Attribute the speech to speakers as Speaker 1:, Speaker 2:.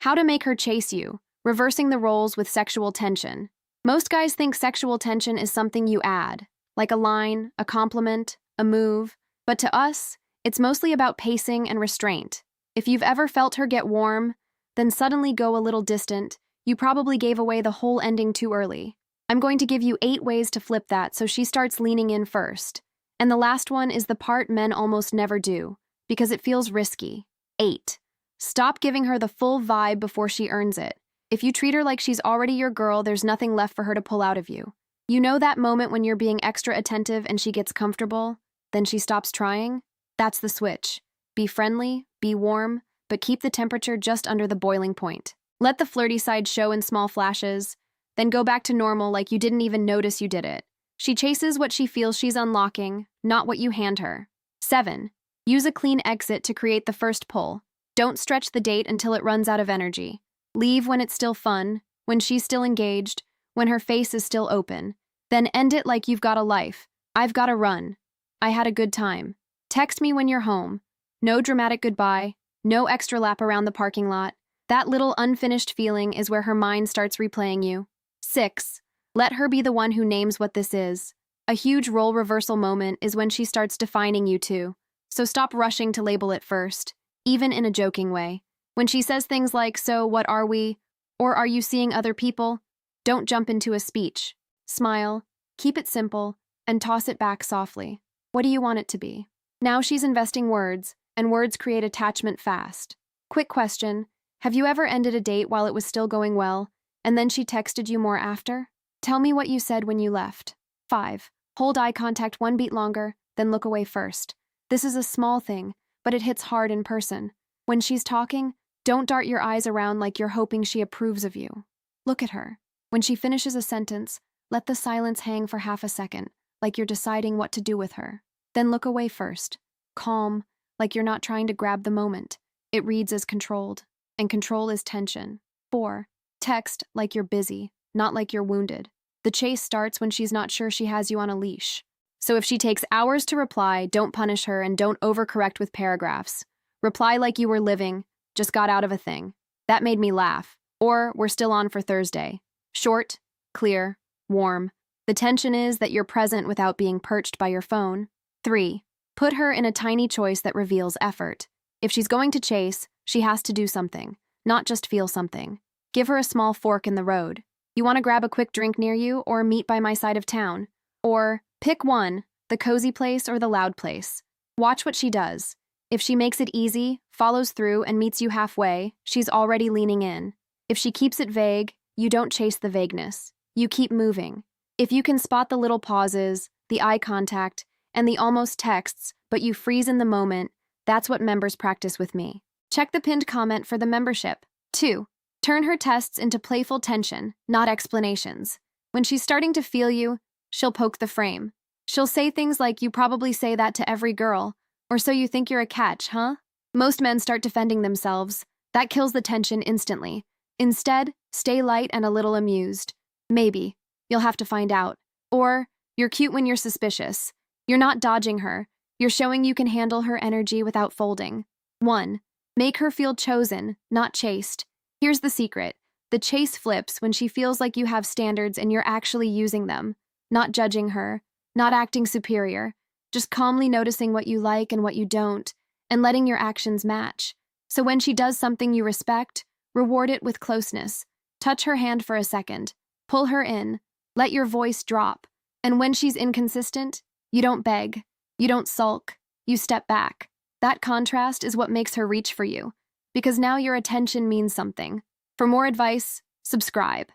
Speaker 1: How to make her chase you, reversing the roles with sexual tension. Most guys think sexual tension is something you add, like a line, a compliment, a move, but to us, it's mostly about pacing and restraint. If you've ever felt her get warm, then suddenly go a little distant, you probably gave away the whole ending too early. I'm going to give you 8 ways to flip that so she starts leaning in first. And the last one is the part men almost never do, because it feels risky. 8. Stop giving her the full vibe before she earns it. If you treat her like she's already your girl, there's nothing left for her to pull out of you. You know that moment when you're being extra attentive and she gets comfortable, then she stops trying? That's the switch. Be friendly, be warm, but keep the temperature just under the boiling point. Let the flirty side show in small flashes, then go back to normal like you didn't even notice you did it. She chases what she feels she's unlocking, not what you hand her. 7. Use a clean exit to create the first pull. Don't stretch the date until it runs out of energy. Leave when it's still fun, when she's still engaged, when her face is still open. Then end it like you've got a life. I've got to run. I had a good time. Text me when you're home. No dramatic goodbye, no extra lap around the parking lot. That little unfinished feeling is where her mind starts replaying you. 6. Let her be the one who names what this is. A huge role reversal moment is when she starts defining you two. So stop rushing to label it first, even in a joking way. When she says things like, "So what are we?" or "Are you seeing other people?" don't jump into a speech. Smile, keep it simple, and toss it back softly. What do you want it to be? Now she's investing words, and words create attachment fast. Quick question, have you ever ended a date while it was still going well, and then she texted you more after? Tell me what you said when you left. 5. Hold eye contact 1 beat longer, then look away first. This is a small thing, but it hits hard in person. When she's talking, don't dart your eyes around like you're hoping she approves of you. Look at her. When she finishes a sentence, let the silence hang for half a second, like you're deciding what to do with her. Then look away first. Calm, like you're not trying to grab the moment. It reads as controlled, and control is tension. 4. Text like you're busy, not like you're wounded. The chase starts when she's not sure she has you on a leash. So if she takes hours to reply, don't punish her and don't overcorrect with paragraphs. Reply like you were living, just got out of a thing. That made me laugh. Or, we're still on for Thursday. Short, clear, warm. The tension is that you're present without being perched by your phone. 3. Put her in a tiny choice that reveals effort. If she's going to chase, she has to do something, not just feel something. Give her a small fork in the road. You want to grab a quick drink near you or meet by my side of town? Or, pick one, the cozy place or the loud place. Watch what she does. If she makes it easy, follows through, and meets you halfway, she's already leaning in. If she keeps it vague, you don't chase the vagueness. You keep moving. If you can spot the little pauses, the eye contact, and the almost texts, but you freeze in the moment, that's what members practice with me. Check the pinned comment for the membership. 2. Turn her tests into playful tension, not explanations. When she's starting to feel you, she'll poke the frame. She'll say things like, "You probably say that to every girl," or "So you think you're a catch, huh?" Most men start defending themselves. That kills the tension instantly. Instead, stay light and a little amused. Maybe. You'll have to find out. Or, you're cute when you're suspicious. You're not dodging her. You're showing you can handle her energy without folding. 1. Make her feel chosen, not chased. Here's the secret. The chase flips when she feels like you have standards and you're actually using them. Not judging her, not acting superior. Just calmly noticing what you like and what you don't, and letting your actions match. So when she does something you respect, reward it with closeness. Touch her hand for a second. Pull her in. Let your voice drop. And when she's inconsistent, you don't beg. You don't sulk. You step back. That contrast is what makes her reach for you, because now your attention means something. For more advice, subscribe.